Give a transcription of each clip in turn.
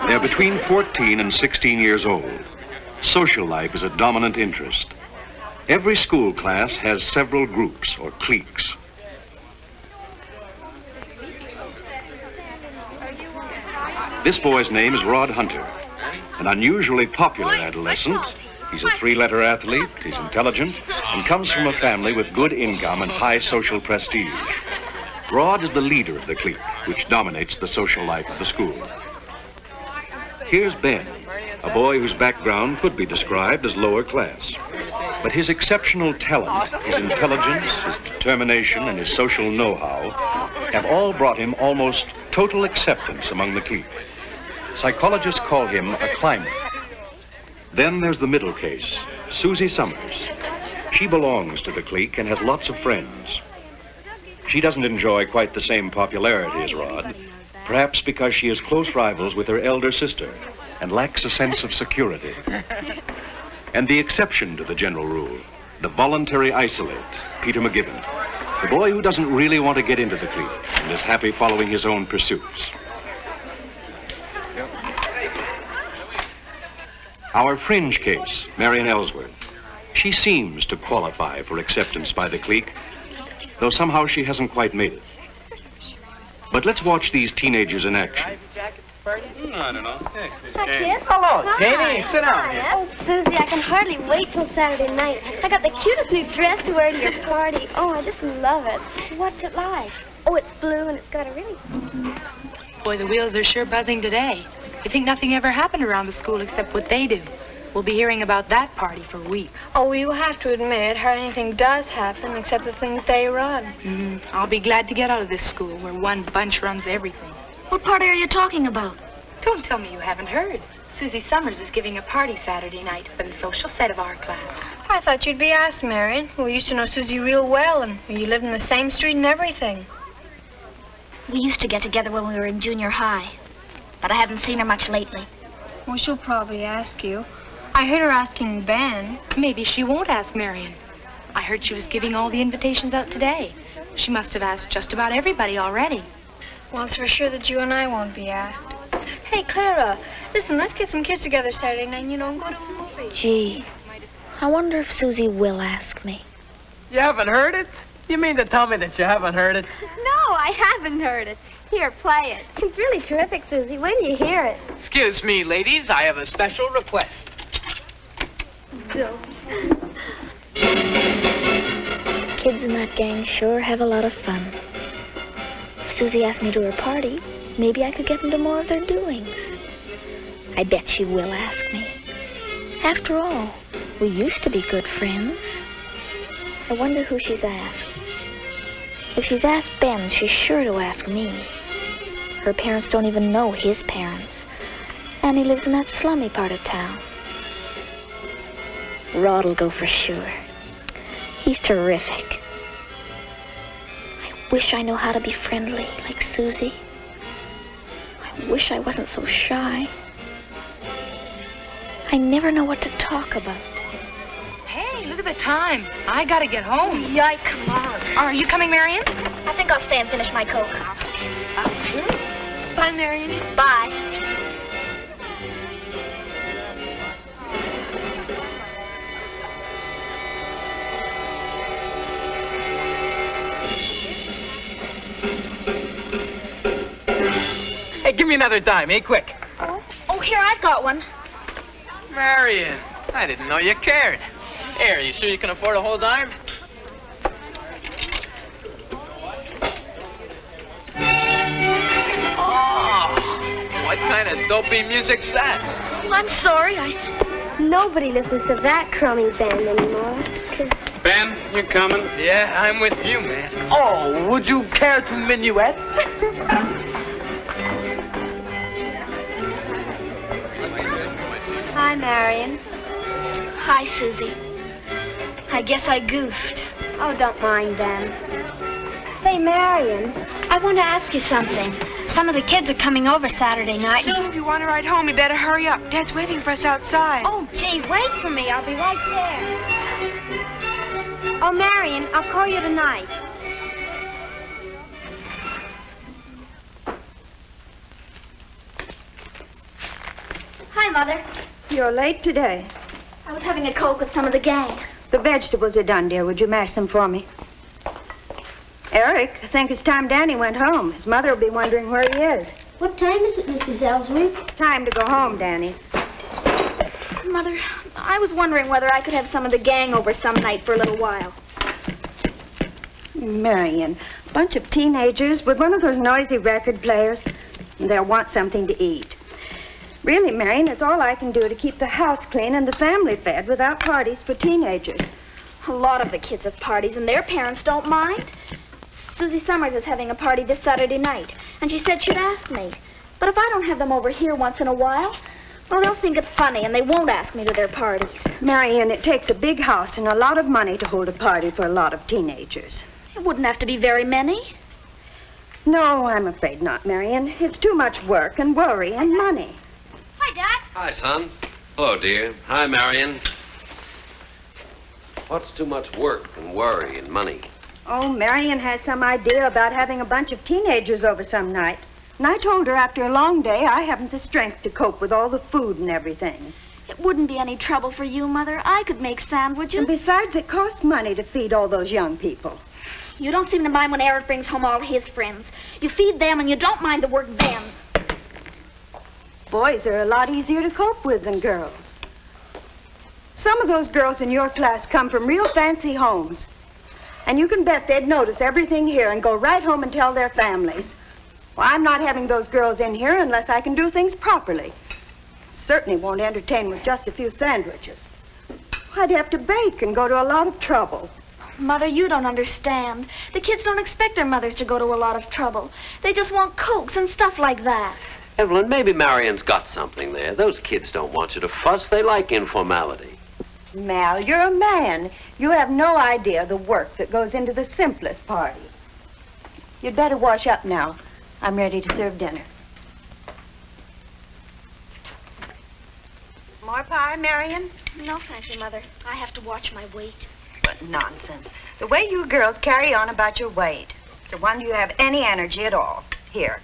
They're between 14 and 16 years old. Social life is a dominant interest. Every school class has several groups or cliques. This boy's name is Rod Hunter, an unusually popular adolescent. He's a three-letter athlete, he's intelligent, and comes from a family with good income and high social prestige. Rod is the leader of the clique, which dominates the social life of the school. Here's Ben, a boy whose background could be described as lower class. But his exceptional talent, his intelligence, his determination, and his social know-how have all brought him almost total acceptance among the clique. Psychologists call him a climber. Then there's the middle case, Susie Summers. She belongs to the clique and has lots of friends. She doesn't enjoy quite the same popularity as Rod, perhaps because she is close rivals with her elder sister and lacks a sense of security. And the exception to the general rule, the voluntary isolate, Peter McGibbon, the boy who doesn't really want to get into the clique and is happy following his own pursuits. Our fringe case, Marion Ellsworth. She seems to qualify for acceptance by the clique, though somehow she hasn't quite made it. But let's watch these teenagers in action. I don't know. Yes. Hello, Janie. Sit down here. Oh, Susie, I can hardly wait till Saturday night. I got the cutest new dress to wear to your party. Oh, I just love it. What's it like? Oh, it's blue and it's got a really... Boy, the wheels are sure buzzing today. You think nothing ever happened around the school except what they do. We'll be hearing about that party for weeks. Oh, you have to admit, hardly anything does happen except the things they run. I'll be glad to get out of this school where one bunch runs everything. What party are you talking about? Don't tell me you haven't heard. Susie Summers is giving a party Saturday night for the social set of our class. I thought you'd be asked, Marion. We used to know Susie real well, and you lived in the same street and everything. We used to get together when we were in junior high, but I haven't seen her much lately. Well, she'll probably ask you. I heard her asking Ben. Maybe she won't ask Marion. I heard she was giving all the invitations out today. She must have asked just about everybody already. Well, it's for sure that you and I won't be asked. Hey, Clara, listen, let's get some kids together Saturday night, and, and go to a movie. Gee, I wonder if Susie will ask me. You haven't heard it? You mean to tell me that you haven't heard it? No, I haven't heard it. Here, play it. It's really terrific, Susie. When do you hear it? Excuse me, ladies. I have a special request. Kids in that gang sure have a lot of fun. If Susie asked me to her party, maybe I could get into more of their doings. I bet she will ask me. After all, we used to be good friends. I wonder who she's asked. If she's asked Ben, she's sure to ask me. Her parents don't even know his parents. And he lives in that slummy part of town. Rod'll go for sure. He's terrific. I wish I knew how to be friendly, like Susie. I wish I wasn't so shy. I never know what to talk about. Hey, look at the time. I gotta get home. Yike, come on. Are you coming, Marion? I think I'll stay and finish my Coke. Bye, Marion. Bye. me another dime, eh? Quick. Oh, here, I've got one. Marion, I didn't know you cared. Here, you sure you can afford a whole dime? Oh, what kind of dopey music's that? I'm sorry, Nobody listens to that crummy band anymore. Ben, you coming? Yeah, I'm with you, man. Oh, would you care to minuet? Hi, Marion. Hi, Susie. I guess I goofed. Oh, don't mind them. Say, Marion, I want to ask you something. Some of the kids are coming over Saturday night. Sue, if you want to ride home, you better hurry up. Dad's waiting for us outside. Oh, gee, wait for me. I'll be right there. Oh, Marion, I'll call you tonight. Hi, Mother. You're late today. I was having a Coke with some of the gang. The vegetables are done, dear. Would you mash them for me? Eric, I think it's time Danny went home. His mother will be wondering where he is. What time is it, Mrs. Ellsworth? Time to go home, Danny. Mother, I was wondering whether I could have some of the gang over some night for a little while. Marion, a bunch of teenagers with one of those noisy record players. They'll want something to eat. Really, Marion, it's all I can do to keep the house clean and the family fed without parties for teenagers. A lot of the kids have parties, and their parents don't mind. Susie Summers is having a party this Saturday night, and she said she'd ask me. But if I don't have them over here once in a while, well, they'll think it funny, and they won't ask me to their parties. Marion, it takes a big house and a lot of money to hold a party for a lot of teenagers. It wouldn't have to be very many. No, I'm afraid not, Marion. It's too much work and worry and money. Hi, Dad. Hi, son. Hello, dear. Hi, Marion. What's too much work and worry and money? Oh, Marion has some idea about having a bunch of teenagers over some night. And I told her after a long day I haven't the strength to cope with all the food and everything. It wouldn't be any trouble for you, Mother. I could make sandwiches. And besides, it costs money to feed all those young people. You don't seem to mind when Eric brings home all his friends. You feed them and you don't mind the work then. Boys are a lot easier to cope with than girls. Some of those girls in your class come from real fancy homes. And you can bet they'd notice everything here and go right home and tell their families. Well, I'm not having those girls in here unless I can do things properly. Certainly won't entertain with just a few sandwiches. I'd have to bake and go to a lot of trouble. Mother, you don't understand. The kids don't expect their mothers to go to a lot of trouble. They just want Cokes and stuff like that. Evelyn, maybe Marion's got something there. Those kids don't want you to fuss. They like informality. Mal, you're a man. You have no idea the work that goes into the simplest party. You'd better wash up now. I'm ready to serve dinner. More pie, Marion? No, thank you, Mother. I have to watch my weight. What nonsense. The way you girls carry on about your weight. It's a wonder you have any energy at all. Here.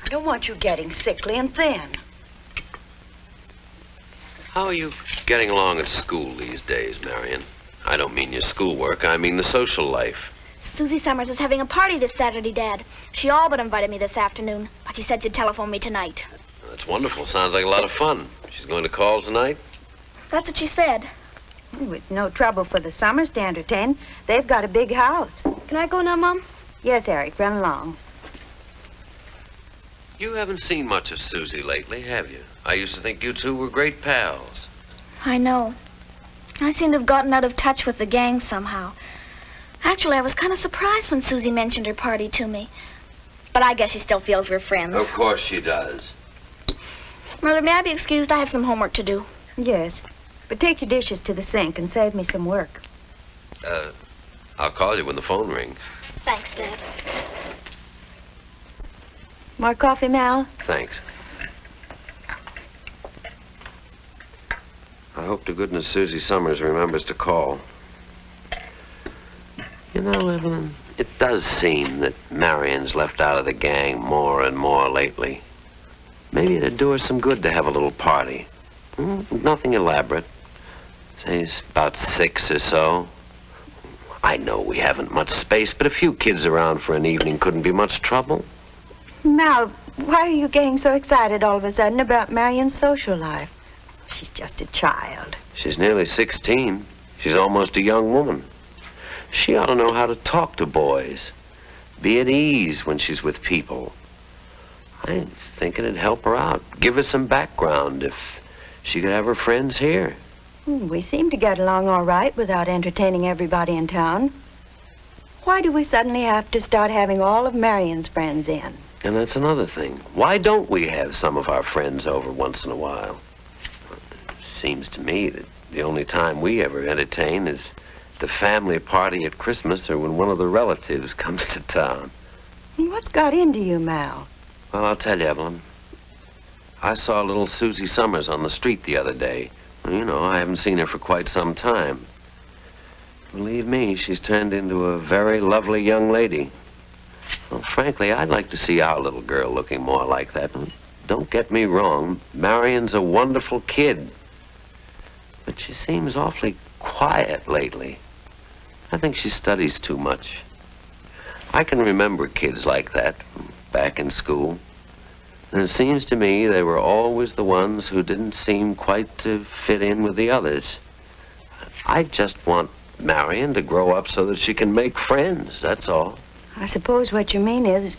I don't want you getting sickly and thin. How are you getting along at school these days, Marion? I don't mean your schoolwork. I mean the social life. Susie Summers is having a party this Saturday, Dad. She all but invited me this afternoon, but she said she'd telephone me tonight. That's wonderful. Sounds like a lot of fun. She's going to call tonight? That's what she said. Oh, it's no trouble for the Summers to entertain. They've got a big house. Can I go now, Mom? Yes, Eric, run along. You haven't seen much of Susie lately, have you? I used to think you two were great pals. I know. I seem to have gotten out of touch with the gang somehow. Actually, I was kind of surprised when Susie mentioned her party to me. But I guess she still feels we're friends. Of course she does. Mother, may I be excused? I have some homework to do. Yes, but take your dishes to the sink and save me some work. I'll call you when the phone rings. Thanks, Dad. More coffee, Mal? Thanks. I hope to goodness Susie Summers remembers to call. You know, Evelyn, it does seem that Marion's left out of the gang more and more lately. Maybe it'd do her some good to have a little party. Nothing elaborate. Say, about 6 or so. I know we haven't much space, but a few kids around for an evening couldn't be much trouble. Mal, Why are you getting so excited all of a sudden about Marion's social life? She's just a child. She's nearly 16. She's almost a young woman. She ought to know how to talk to boys, be at ease when she's with people. I'm thinking it'd help her out, give her some background if she could have her friends here. We seem to get along all right without entertaining everybody in town. Why do we suddenly have to start having all of Marion's friends in? And that's another thing. Why don't we have some of our friends over once in a while? Seems to me that the only time we ever entertain is the family party at Christmas or when one of the relatives comes to town. What's got into you, Mal? Well, I'll tell you, Evelyn. I saw little Susie Summers on the street the other day. You know, I haven't seen her for quite some time. Believe me, she's turned into a very lovely young lady. Well, frankly, I'd like to see our little girl looking more like that. Don't get me wrong, Marion's a wonderful kid. But she seems awfully quiet lately. I think she studies too much. I can remember kids like that back in school. And it seems to me they were always the ones who didn't seem quite to fit in with the others. I just want Marion to grow up so that she can make friends, that's all. I suppose what you mean is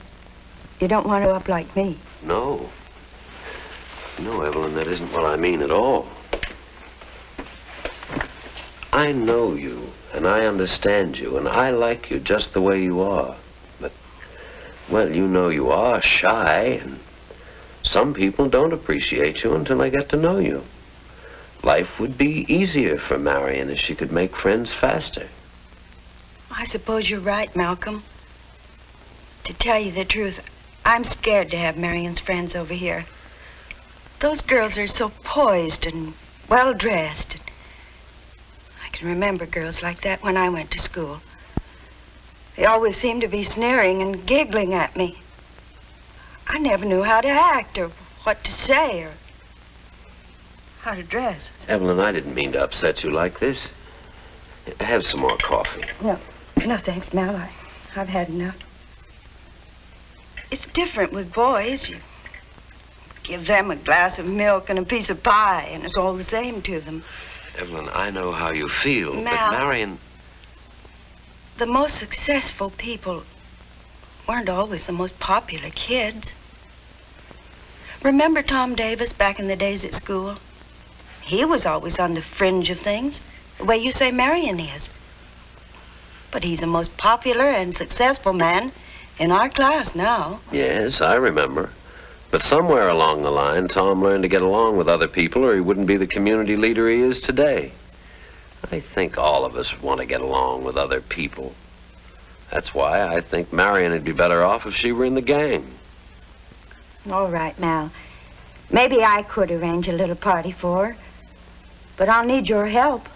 you don't want her up like me. No. No, Evelyn, that isn't what I mean at all. I know you, and I understand you, and I like you just the way you are. But, well, you know you are shy, and some people don't appreciate you until they get to know you. Life would be easier for Marion if she could make friends faster. I suppose you're right, Malcolm. To tell you the truth, I'm scared to have Marion's friends over here. Those girls are so poised and well-dressed. I can remember girls like that when I went to school. They always seemed to be sneering and giggling at me. I never knew how to act or what to say or how to dress. Evelyn, I didn't mean to upset you like this. Have some more coffee. No thanks, Mal. I've had enough. It's different with boys. You give them a glass of milk and a piece of pie, and it's all the same to them. Evelyn, I know how you feel, Mal, but Marion... The most successful people weren't always the most popular kids. Remember Tom Davis back in the days at school? He was always on the fringe of things, the way you say Marion is. But he's the most popular and successful man in our class now. Yes, I remember. But somewhere along the line, Tom learned to get along with other people or he wouldn't be the community leader he is today. I think all of us want to get along with other people. That's why I think Marion would be better off if she were in the gang. All right, Mal. Maybe I could arrange a little party for her, but I'll need your help.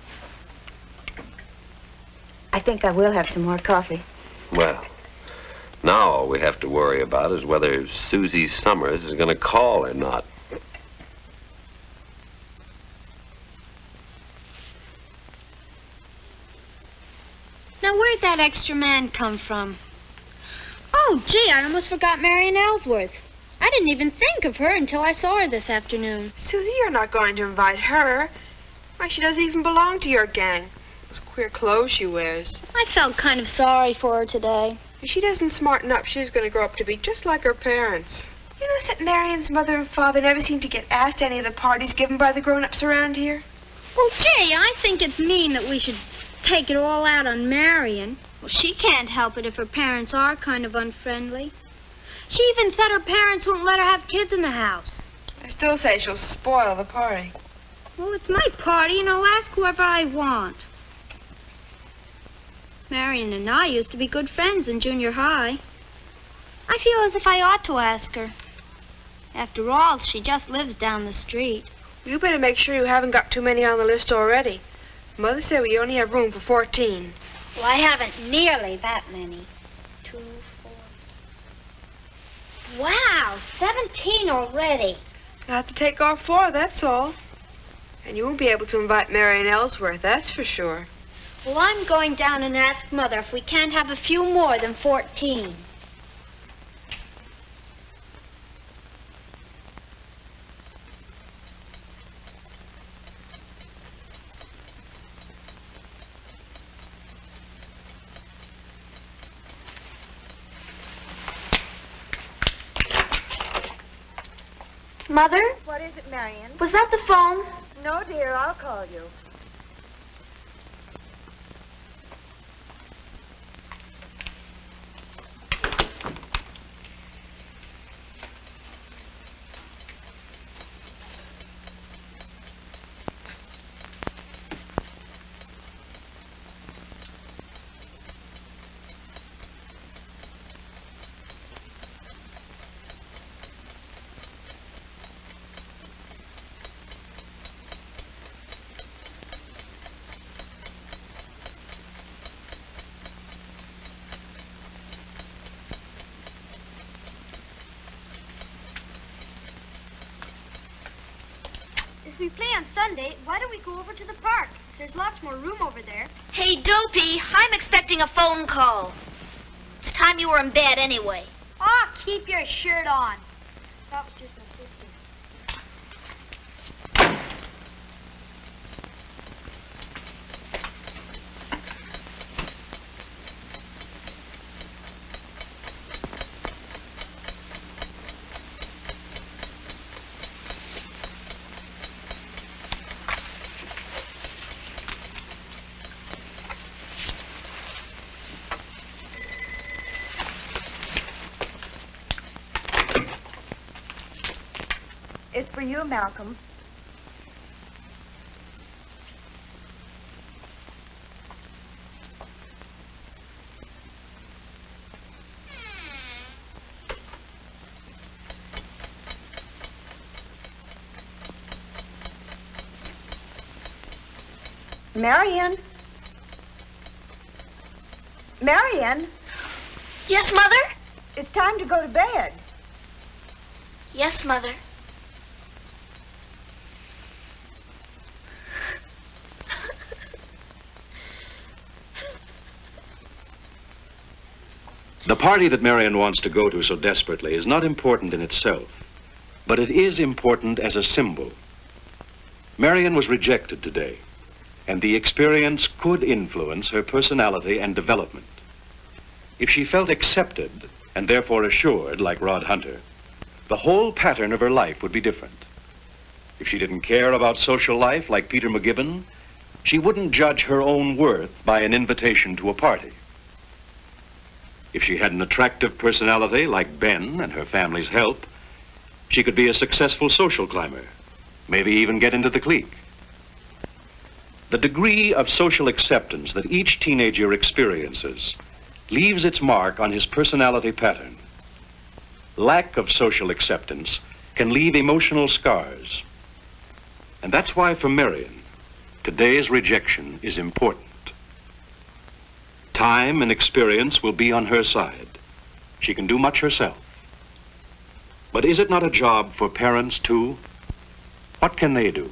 I think I will have some more coffee. Well, now all we have to worry about is whether Susie Summers is going to call or not. Now, where'd that extra man come from? Oh, gee, I almost forgot Marion Ellsworth. I didn't even think of her until I saw her this afternoon. Susie, you're not going to invite her. Why, she doesn't even belong to your gang. Those queer clothes she wears. I felt kind of sorry for her today. If she doesn't smarten up, she's going to grow up to be just like her parents. You notice that Marion's mother and father never seem to get asked to any of the parties given by the grown-ups around here? Well, gee, I think it's mean that we should take it all out on Marion. Well, she can't help it if her parents are kind of unfriendly. She even said her parents won't let her have kids in the house. I still say she'll spoil the party. Well, it's my party, and I'll ask whoever I want. Marion and I used to be good friends in junior high. I feel as if I ought to ask her. After all, she just lives down the street. You better make sure you haven't got too many on the list already. Mother said we only have room for 14. Well, I haven't nearly that many. 2, 4... Wow, 17 already. You'll have to take off 4, that's all. And you won't be able to invite Marion Ellsworth, that's for sure. Well, I'm going down and ask Mother if we can't have a few more than 14. Mother? What is it, Marion? Was that the phone? No, dear, I'll call you. If we play on Sunday, why don't we go over to the park? There's lots more room over there. Hey, Dopey, I'm expecting a phone call. It's time you were in bed anyway. Ah, keep your shirt on. That was just my sister. It's for you, Malcolm. Marion? Marion, Yes, Mother? it's time to go to bed. Yes, Mother. The party that Marion wants to go to so desperately is not important in itself, but it is important as a symbol. Marion was rejected today, and the experience could influence her personality and development. If she felt accepted, and therefore assured, like Rod Hunter, the whole pattern of her life would be different. If she didn't care about social life, like Peter McGibbon, she wouldn't judge her own worth by an invitation to a party. If she had an attractive personality like Ben and her family's help, she could be a successful social climber, maybe even get into the clique. The degree of social acceptance that each teenager experiences leaves its mark on his personality pattern. Lack of social acceptance can leave emotional scars. And that's why for Marion, today's rejection is important. Time and experience will be on her side. She can do much herself. But is it not a job for parents too? What can they do?